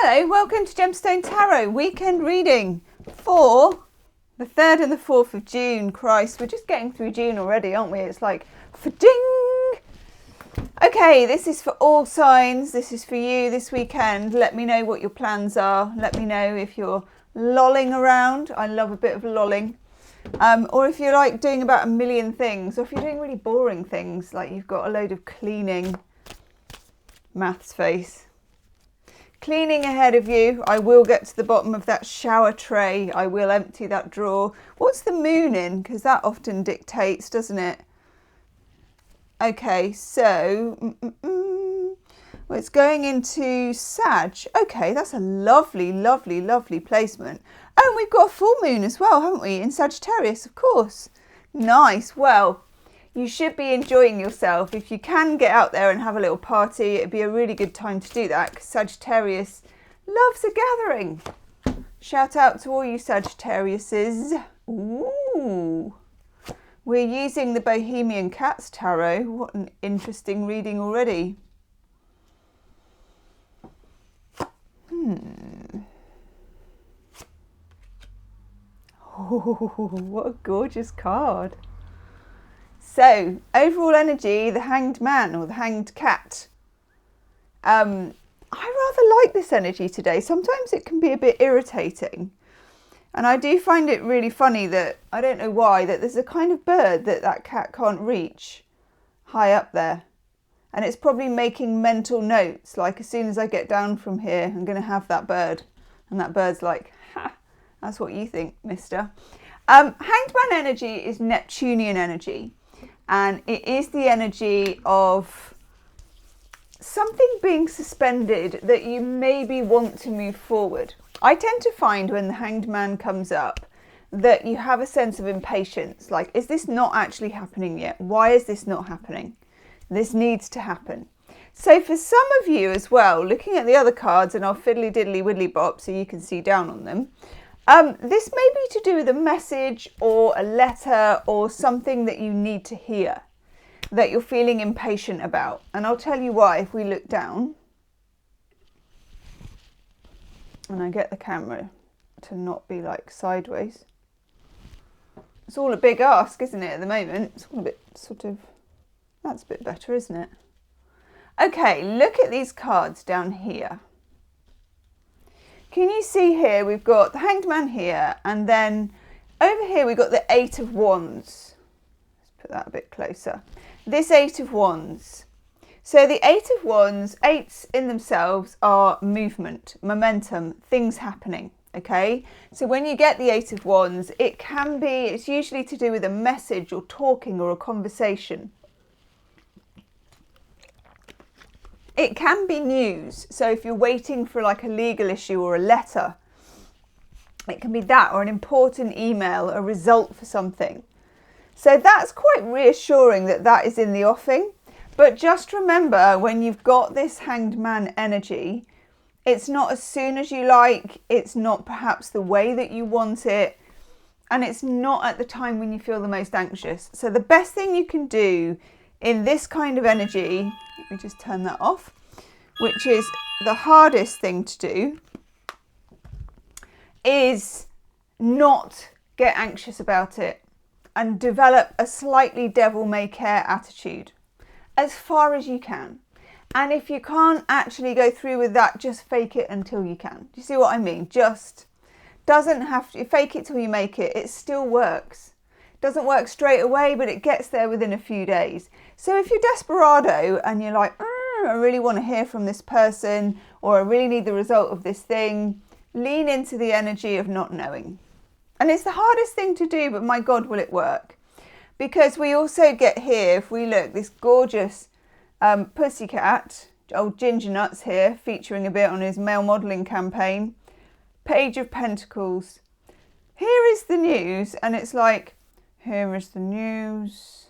Hello, welcome to Gemstone Tarot weekend reading for the 3rd and the 4th of June. Christ, we're just getting through June already, aren't we? It's like, fa-ding! Okay, this is for all signs. This is for you this weekend. Let me know what your plans are. Let me know if you're lolling around. I love a bit of lolling. Or if you're like doing about a million things, or if you're doing really boring things, like you've got a load of cleaning. Maths face. Cleaning ahead of you. I will get to the bottom of that shower tray. I will empty that drawer. What's the moon in? Because that often dictates, doesn't it? Okay, so well, it's going into Sag. Okay, that's a lovely, lovely, lovely placement. Oh, and we've got a full moon as well, haven't we? In Sagittarius, of course. Nice. Well, you should be enjoying yourself. If you can get out there and have a little party, it'd be a really good time to do that because Sagittarius loves a gathering. Shout out to all you Sagittariuses. Ooh. We're using the Bohemian Cats Tarot. What an interesting reading already. Oh, what a gorgeous card. So, overall energy, the Hanged Man or the Hanged Cat. I rather like this energy today. Sometimes it can be a bit irritating. And I do find it really funny that, I don't know why, that there's a kind of bird that cat can't reach high up there. And it's probably making mental notes, like as soon as I get down from here, I'm going to have that bird. And that bird's like, ha, that's what you think, mister. Hanged Man energy is Neptunian energy. And it is the energy of something being suspended that you maybe want to move forward. I tend to find when the Hanged Man comes up that you have a sense of impatience. Like, is this not actually happening yet? Why is this not happening? This needs to happen. So for some of you as well, looking at the other cards, and I'll fiddly diddly widdly bop so you can see down on them. This may be to do with a message or a letter or something that you need to hear that you're feeling impatient about. And I'll tell you why if we look down. And I get the camera to not be like sideways. It's all a big ask, isn't it, at the moment? It's all a bit sort of, that's a bit better, isn't it? Okay, look at these cards down here. Can you see here, we've got the Hanged Man here, and then over here we've got the 8 of Wands. Let's put that a bit closer. This 8 of Wands. So the 8 of Wands, 8s in themselves are movement, momentum, things happening, okay? So when you get the 8 of Wands, it's usually to do with a message or talking or a conversation. It can be news. So if you're waiting for like a legal issue or a letter, it can be that, or an important email, a result for something. So that's quite reassuring that that is in the offing. But just remember, when you've got this Hanged Man energy, it's not as soon as you like, it's not perhaps the way that you want it, and it's not at the time when you feel the most anxious. So the best thing you can do in this kind of energy, let me just turn that off, which is the hardest thing to do, is not get anxious about it and develop a slightly devil-may-care attitude as far as you can. And if you can't actually go through with that, just fake it until you can. Do you see what I mean? Just doesn't have to fake it till you make it. It still works. Doesn't work straight away, but it gets there within a few days. So if you're desperado and you're like, I really want to hear from this person, or I really need the result of this thing, lean into the energy of not knowing. And it's the hardest thing to do, but my God, will it work? Because we also get here, if we look, this gorgeous pussycat, old Ginger Nuts here, featuring a bit on his male modelling campaign. Page of Pentacles. Here is the news, and it's like, here is the news.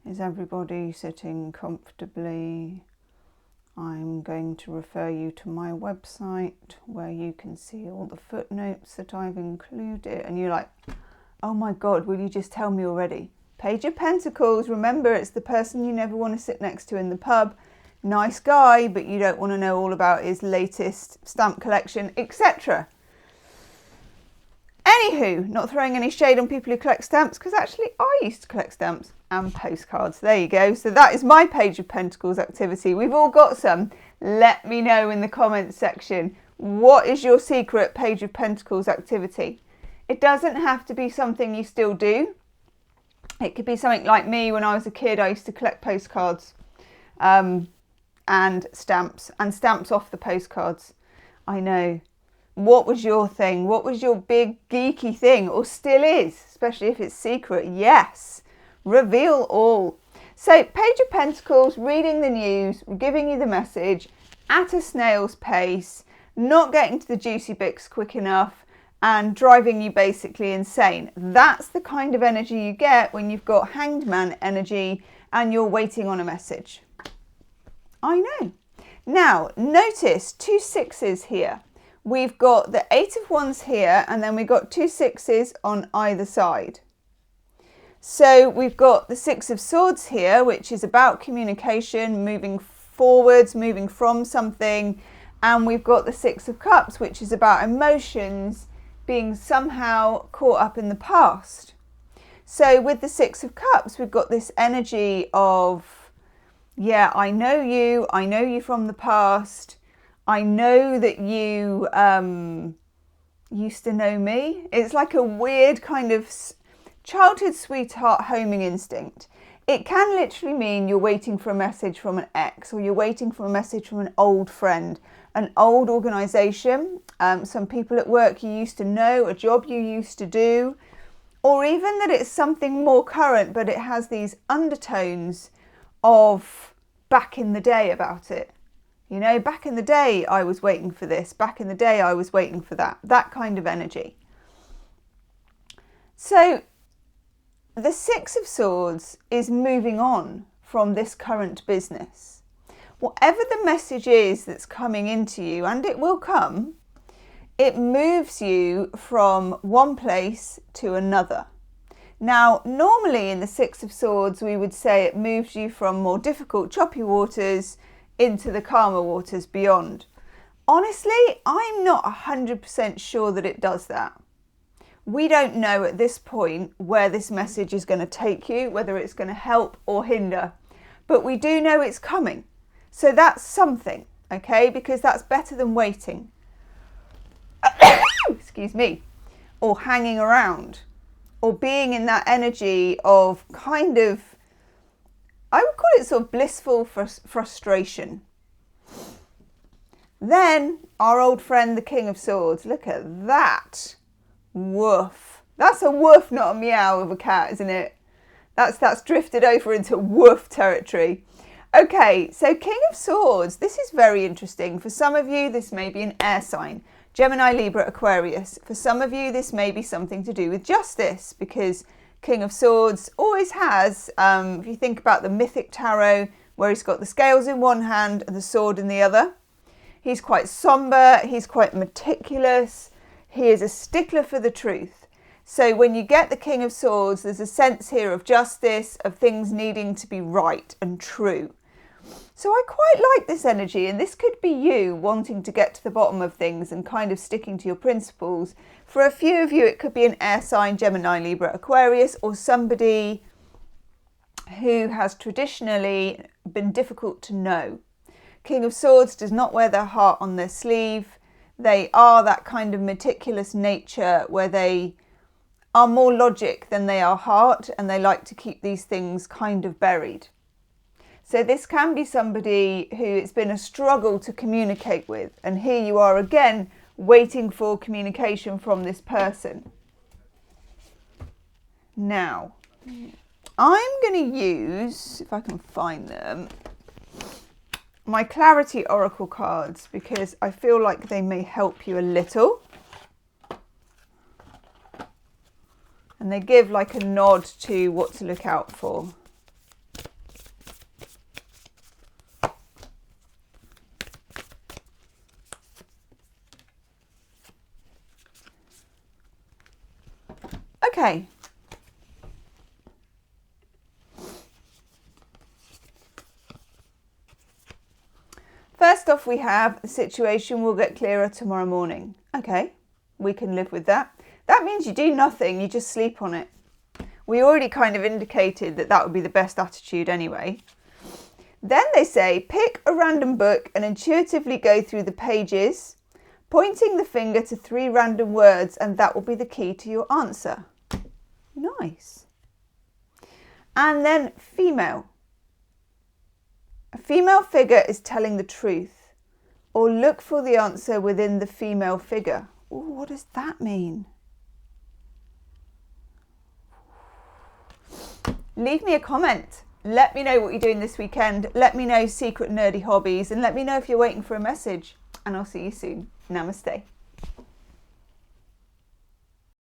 Is everybody sitting comfortably? I'm going to refer you to my website where you can see all the footnotes that I've included. And you're like, oh my God, will you just tell me already? Page of Pentacles. Remember, it's the person you never want to sit next to in the pub. Nice guy, but you don't want to know all about his latest stamp collection, etc. Anywho, not throwing any shade on people who collect stamps, because actually I used to collect stamps and postcards. There you go. So that is my Page of Pentacles activity. We've all got some. Let me know in the comments section, what is your secret Page of Pentacles activity? It doesn't have to be something you still do. It could be something like me when I was a kid. I used to collect postcards and stamps off the postcards. I know. What was your thing? What was your big geeky thing, or still is, especially if it's secret? Yes, reveal all. So Page of Pentacles, reading the news, giving you the message at a snail's pace, not getting to the juicy bits quick enough, and driving you basically insane. That's the kind of energy you get when you've got Hanged Man energy and you're waiting on a message. I know. Now, notice 2 6s here. We've got the 8 of Wands here, and then we've got 2 6s on either side. So we've got the 6 of Swords here, which is about communication, moving forwards, moving from something. And we've got the 6 of Cups, which is about emotions being somehow caught up in the past. So with the 6 of Cups, we've got this energy of, yeah, I know you from the past. I know that you used to know me. It's like a weird kind of childhood sweetheart homing instinct. It can literally mean you're waiting for a message from an ex, or you're waiting for a message from an old friend, an old organisation, some people at work you used to know, a job you used to do, or even that it's something more current, but it has these undertones of back in the day about it. You know, back in the day, I was waiting for this. Back in the day, I was waiting for that. That kind of energy. So the 6 of Swords is moving on from this current business. Whatever the message is that's coming into you, and it will come, it moves you from one place to another. Now, normally in the 6 of Swords, we would say it moves you from more difficult, choppy waters into the calmer waters beyond. Honestly, I'm not 100% sure that it does that. We don't know at this point where this message is going to take you, whether it's going to help or hinder, but we do know it's coming. So that's something, okay? Because that's better than waiting. Excuse me. Or hanging around, or being in that energy of kind of, I would call it sort of blissful frustration. Then our old friend, the King of Swords. Look at that. Woof. That's a woof, not a meow of a cat, isn't it? That's drifted over into woof territory. Okay, so King of Swords. This is very interesting. For some of you, this may be an air sign. Gemini, Libra, Aquarius. For some of you, this may be something to do with justice, because King of Swords always has, if you think about the mythic tarot, where he's got the scales in one hand and the sword in the other. He's quite somber, he's quite meticulous, he is a stickler for the truth. So when you get the King of Swords, there's a sense here of justice, of things needing to be right and true. So I quite like this energy, and this could be you wanting to get to the bottom of things and kind of sticking to your principles. For a few of you, it could be an air sign, Gemini, Libra, Aquarius, or somebody who has traditionally been difficult to know. King of Swords does not wear their heart on their sleeve. They are that kind of meticulous nature where they are more logic than they are heart, and they like to keep these things kind of buried. So this can be somebody who it's been a struggle to communicate with, and here you are again waiting for communication from this person. Now, I'm going to use, if I can find them, my Clarity Oracle cards, because I feel like they may help you a little. And they give like a nod to what to look out for. Okay. First off, we have the situation will get clearer tomorrow morning. Okay, we can live with that. That means you do nothing, you just sleep on it. We already kind of indicated that that would be the best attitude anyway. Then they say, pick a random book and intuitively go through the pages, pointing the finger to 3 random words, and that will be the key to your answer. Nice. And then female. A female figure is telling the truth, or look for the answer within the female figure. Ooh, what does that mean? Leave me a comment. Let me know what you're doing this weekend. Let me know secret nerdy hobbies, and let me know if you're waiting for a message. And I'll see you soon. Namaste.